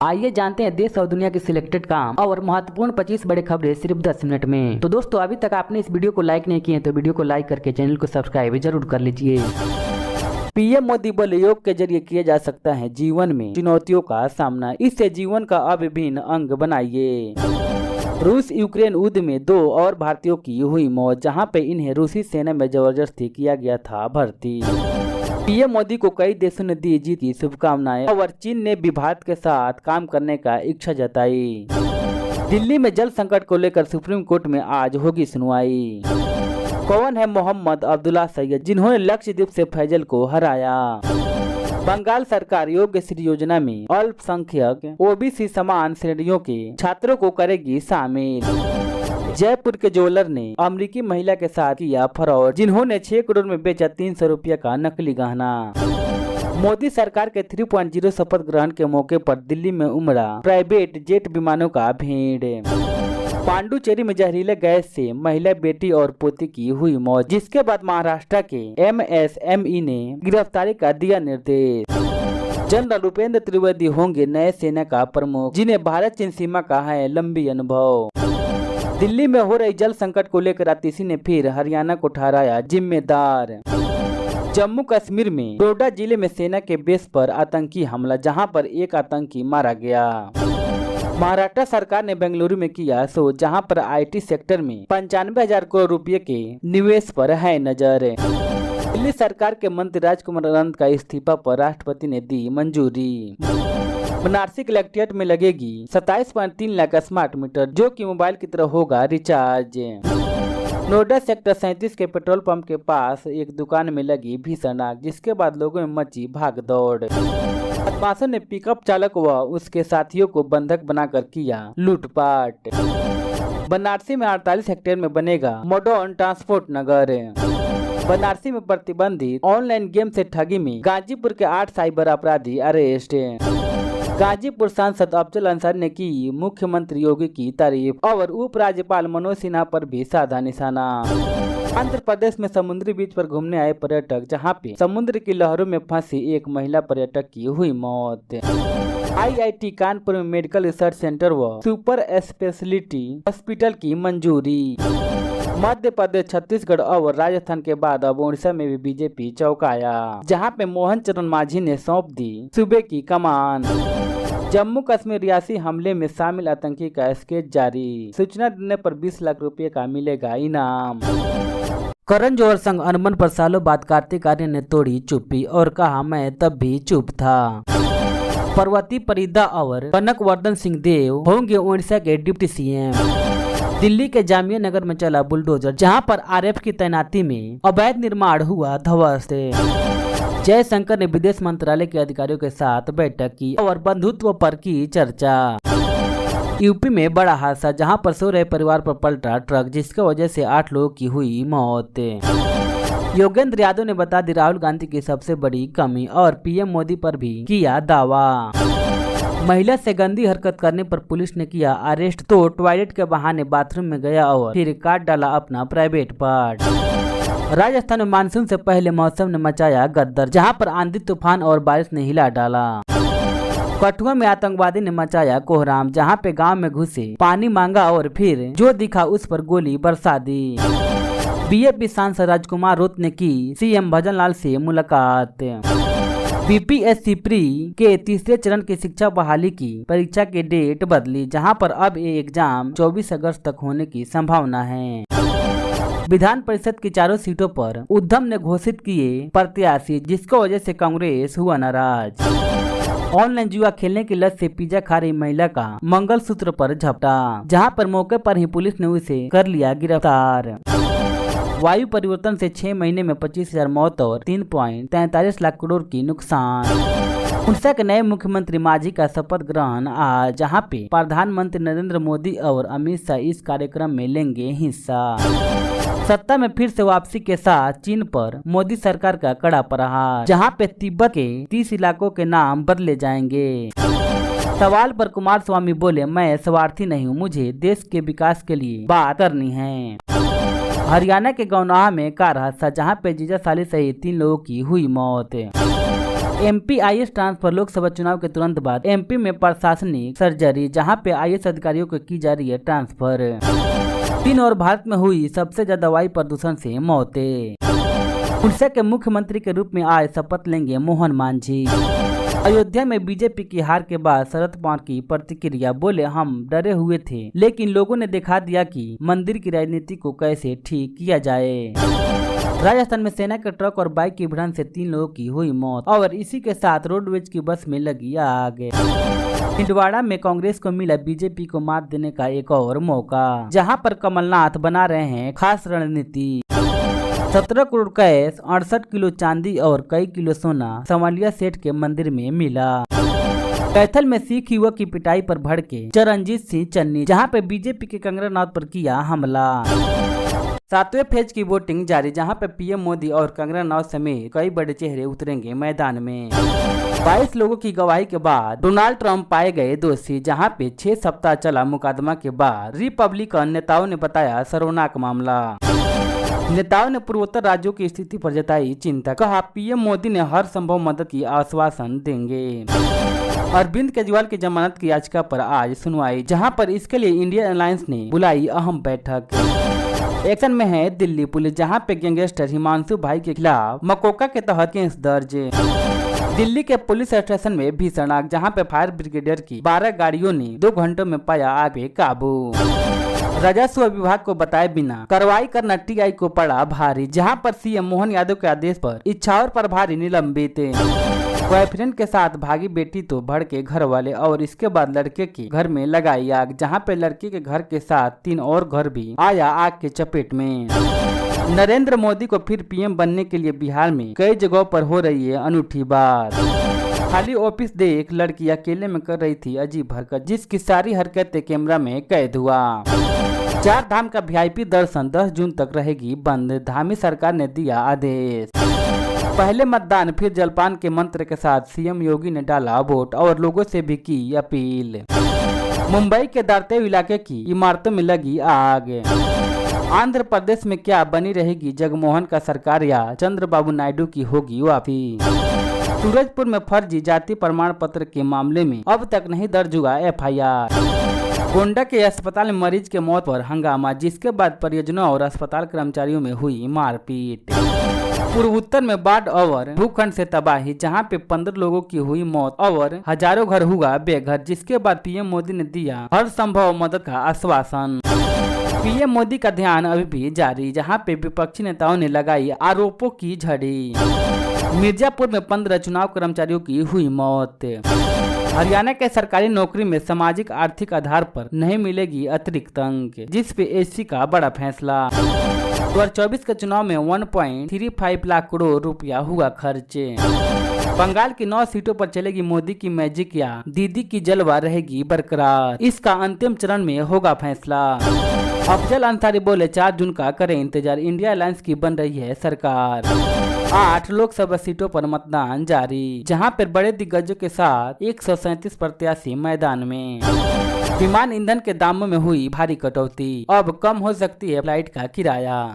आइए जानते हैं देश और दुनिया की सिलेक्टेड काम और महत्वपूर्ण 25 बड़े खबरें सिर्फ 10 मिनट में। तो दोस्तों, अभी तक आपने इस वीडियो को लाइक नहीं किए तो वीडियो को लाइक करके चैनल को सब्सक्राइब जरूर कर लीजिए। पीएम मोदी बोले, योग के जरिए किया जा सकता है जीवन में चुनौतियों का सामना, इससे जीवन का अभिन्न अंग बनाइए। रूस यूक्रेन युद्ध में 2 और भारतीयों की हुई मौत, जहां पे इन्हें रूसी सेना में जबरदस्ती किया गया था भर्ती। पीएम मोदी को कई देशों ने दी जीत की शुभकामनाएं और चीन ने भी भारत के साथ काम करने का इच्छा जताई। दिल्ली में जल संकट को लेकर सुप्रीम कोर्ट में आज होगी सुनवाई। कौन है मोहम्मद अब्दुल्ला सैयद, जिन्होंने लक्षद्वीप से फैजल को हराया। बंगाल सरकार योग्यश्री योजना में अल्पसंख्यक ओबीसी समान श्रेणियों के छात्रों को करेगी शामिल। जयपुर के ज्वेलर ने अमेरिकी महिला के साथ किया फ्रॉड, जिन्होंने 6 करोड़ में बेचा 300 रुपये का नकली गहना। मोदी सरकार के 3.0 शपथ ग्रहण के मौके पर दिल्ली में उमड़ा प्राइवेट जेट विमानों का भीड़। पांडुचेरी में जहरीले गैस से महिला बेटी और पोती की हुई मौत, जिसके बाद महाराष्ट्र के MSME ने गिरफ्तारी का दिया निर्देश। जनरल उपेंद्र त्रिवेदी होंगे नए सेना का प्रमुख, जिन्हें भारत चीन सीमा का है लंबी अनुभव। दिल्ली में हो रही जल संकट को लेकर आतिशी ने फिर हरियाणा को ठहराया जिम्मेदार। जम्मू कश्मीर में डोडा जिले में सेना के बेस पर आतंकी हमला, जहां पर एक आतंकी मारा गया। महाराष्ट्र सरकार ने बेंगलुरु में किया शो, जहां पर IT सेक्टर में 95,000 करोड़ रुपए के निवेश पर है नजर। दिल्ली सरकार के मंत्री राजकुमार अनंत का इस्तीफा पर राष्ट्रपति ने दी मंजूरी। बनारसी कलेक्ट्रेट में लगेगी 27.3 लाख स्मार्ट मीटर, जो कि मोबाइल की तरह होगा रिचार्ज। नोएडा सेक्टर 37 के पेट्रोल पंप के पास एक दुकान में लगी भीषण आग, जिसके बाद लोगों में मची भागदौड़। बदमाशों ने पिकअप चालक व उसके साथियों को बंधक बनाकर किया लूटपाट। बनारसी में 48 हेक्टेयर में बनेगा मॉडर्न ट्रांसपोर्ट नगर। बनारसी में प्रतिबंधित ऑनलाइन गेम से ठगी में गाजीपुर के 8 साइबर अपराधी अरेस्ट। गाजीपुर सांसद अफजल अंसारी ने की मुख्यमंत्री योगी की तारीफ और उपराज्यपाल मनोज सिन्हा पर भी साधा निशाना। आंध्र प्रदेश में समुद्री बीच पर घूमने आए पर्यटक, जहां पे समुद्र की लहरों में फंसी एक महिला पर्यटक की हुई मौत। IIT कानपुर में मेडिकल रिसर्च सेंटर व सुपर स्पेशलिटी हॉस्पिटल की मंजूरी। मध्य प्रदेश, छत्तीसगढ़ और राजस्थान के बाद अब ओडिशा में भी बीजेपी चौंकाया, जहां पे मोहन चरण मांझी ने सौंप दी सूबे की कमान। जम्मू कश्मीर रियासी हमले में शामिल आतंकी का स्केच जारी, सूचना देने पर 20 लाख रुपए का मिलेगा इनाम। करण जौहर संग अनबन पर सालों बाद कार्तिक आर्यन ने तोड़ी चुप्पी और कहा, मैं तब भी चुप था। पार्वती परिदा और कनकवर्धन सिंह देव होंगे ओडिशा के डिप्टी CM। दिल्ली के जामिया नगर में चला बुलडोजर, जहां पर RF की तैनाती में अवैध निर्माण हुआ ध्वस्त। जयशंकर ने विदेश मंत्रालय के अधिकारियों के साथ बैठक की और बंधुत्व पर की चर्चा। यूपी में बड़ा हादसा, जहां पर सो रहे परिवार पर पलटा ट्रक, जिसकी वजह से 8 लोगों की हुई मौत। योगेंद्र यादव ने बता दी राहुल गांधी की सबसे बड़ी कमी और PM मोदी पर भी किया दावा। महिला से गंदी हरकत करने पर पुलिस ने किया अरेस्ट, तो टॉयलेट के बहाने बाथरूम में गया और फिर काट डाला अपना प्राइवेट पार्ट। राजस्थान में मानसून से पहले मौसम ने मचाया गद्दर, जहां पर आंधी तूफान और बारिश ने हिला डाला। कठुआ में आतंकवादी ने मचाया कोहराम, जहां पे गांव में घुसे, पानी मांगा और फिर जो दिखा उस पर गोली बरसा दी। BJP सांसद राजकुमार रोत ने की CM भजनलाल से मुलाकात। BPSC प्री के तीसरे चरण की शिक्षा बहाली की परीक्षा की डेट बदली, जहां पर अब ये एग्जाम 24 अगस्त तक होने की संभावना है। विधान परिषद की 4 सीटों पर उद्धव ने घोषित किए प्रत्याशी, जिसकी वजह से कांग्रेस हुआ नाराज। ऑनलाइन जुआ खेलने की लत से पिज्जा खा रही महिला का मंगलसूत्र पर झपटा, जहां पर मौके पर ही पुलिस ने उसे कर लिया गिरफ्तार। वायु परिवर्तन से 6 महीने में 25,000 मौत और 3.43 लाख करोड़ की नुकसान। उड़ीसा के नए मुख्यमंत्री मांझी का शपथ ग्रहण आज, जहां पे प्रधानमंत्री नरेंद्र मोदी और अमित शाह इस कार्यक्रम में लेंगे हिस्सा। सत्ता में फिर से वापसी के साथ चीन पर मोदी सरकार का कड़ा प्रहार, जहां पे तिब्बत के 30 इलाकों के नाम बदले जाएंगे। सवाल पर कुमार स्वामी बोले, मैं स्वार्थी नहीं हूँ, मुझे देश के विकास के लिए बात करनी है। हरियाणा के गौनाहा में कार हादसा, जहां पे जीजा साली सहित 3 लोगों की हुई मौत। MP IAS transfer. लोकसभा चुनाव के तुरंत बाद MP में प्रशासनिक सर्जरी, जहां पे IAS अधिकारियों को की जा रही है ट्रांसफर। 3 और भारत में हुई सबसे ज्यादा वायु प्रदूषण से मौतें। उड़ीसा के मुख्यमंत्री के रूप में आज शपथ लेंगे मोहन मांझी। अयोध्या में बीजेपी की हार के बाद शरद पवार की प्रतिक्रिया, बोले हम डरे हुए थे लेकिन लोगों ने दिखा दिया कि मंदिर की राजनीति को कैसे ठीक किया जाए। राजस्थान में सेना के ट्रक और बाइक की भिड़ंत से 3 लोगों की हुई मौत और इसी के साथ रोडवेज की बस में लगी आग। छिंदवाड़ा में कांग्रेस को मिला बीजेपी को मात देने का एक और मौका, जहां पर कमलनाथ बना रहे हैं खास रणनीति। 17 करोड़ कैश, 68 किलो चांदी और कई किलो सोना संवालिया सेठ के मंदिर में मिला। कैथल में सिख युवक की पिटाई पर भड़के चरणजीत सिंह चन्नी, जहां पे बीजेपी के कंगना रनौत पर किया हमला। 7वें फेज की वोटिंग जारी, जहां पे PM मोदी और कंगना रनौत समेत कई बड़े चेहरे उतरेंगे मैदान में। 22 लोगों की गवाही के बाद डोनाल्ड ट्रंप पाए गए दोषी, जहां पे 6 सप्ताह चला मुकदमा के बाद रिपब्लिकन नेताओं ने बताया शर्मनाक मामला। नेताओं ने पूर्वोत्तर राज्यों की स्थिति पर जताई चिंता, कहा PM मोदी ने हर संभव मदद की आश्वासन देंगे। अरविंद केजरीवाल की जमानत की याचिका पर आज सुनवाई, जहां पर इसके लिए इंडियन एलायंस ने बुलाई अहम बैठक। एक्शन में है दिल्ली पुलिस, जहां पे गैंगस्टर हिमांशु भाई के खिलाफ मकोका के तहत केस दर्ज। दिल्ली के पुलिस स्टेशन में भीषण आग, जहां पे फायर ब्रिगेडियर की 12 गाड़ियों ने 2 घंटों में पाया आग पे काबू। राजस्व विभाग को बताए बिना कार्रवाई करना TI को पड़ा भारी, जहां पर CM मोहन यादव के आदेश पर इच्छावर प्रभारी निलंबित। बॉयफ्रेंड के साथ भागी बेटी तो भड़के घर वाले और इसके बाद लड़के के घर में लगाई आग, जहां पे लड़की के घर के साथ 3 और घर भी आया आग के चपेट में। नरेंद्र मोदी को फिर PM बनने के लिए बिहार में कई जगहों पर हो रही है अनूठी बात। खाली ऑफिस देख लड़की अकेले में कर रही थी अजीब हरकत, जिसकी सारी हरकतें कैमरा में कैद हुआ। 4 धाम का VIP दर्शन 10 जून तक रहेगी बंद, धामी सरकार ने दिया आदेश। पहले मतदान फिर जलपान के मंत्र के साथ CM योगी ने डाला वोट और लोगों से भी की अपील। मुंबई के दारतेव इलाके की इमारतों में लगी आग। आंध्र प्रदेश में क्या बनी रहेगी जगमोहन का सरकार या चंद्रबाबू नायडू की होगी वापसी। सूरजपुर में फर्जी जाति प्रमाण पत्र के मामले में अब तक नहीं दर्ज हुआ FIR। गोंडा के अस्पताल में मरीज के मौत पर हंगामा, जिसके बाद परियोजना और अस्पताल कर्मचारियों में हुई मारपीट। पूर्वोत्तर में बाढ़ और भूखंड से तबाही, जहां पे 15 लोगों की हुई मौत और हजारों घर हुआ बेघर, जिसके बाद PM मोदी ने दिया हर संभव मदद का आश्वासन। PM मोदी का ध्यान अभी भी जारी, जहां पे विपक्षी नेताओं ने लगाई आरोपों की झड़ी। मिर्जापुर में 15 चुनाव कर्मचारियों की हुई मौत। हरियाणा के सरकारी नौकरी में सामाजिक आर्थिक आधार पर नहीं मिलेगी अतिरिक्त अंक, जिस पे SC का बड़ा फैसला। 2024 के चुनाव में 1.35 लाख करोड़ रुपया हुआ खर्च। बंगाल की 9 सीटों पर चलेगी मोदी की मैजिक या दीदी की जलवा रहेगी बरकरार, इसका अंतिम चरण में होगा फैसला। अफजल अंसारी बोले 4 जून का करें इंतजार, इंडिया अलायंस की बन रही है सरकार। 8 लोकसभा सीटों पर मतदान जारी, जहां पर बड़े दिग्गजों के साथ 137 प्रत्याशी मैदान में। विमान ईंधन के दामों में हुई भारी कटौती, अब कम हो सकती है फ्लाइट का किराया।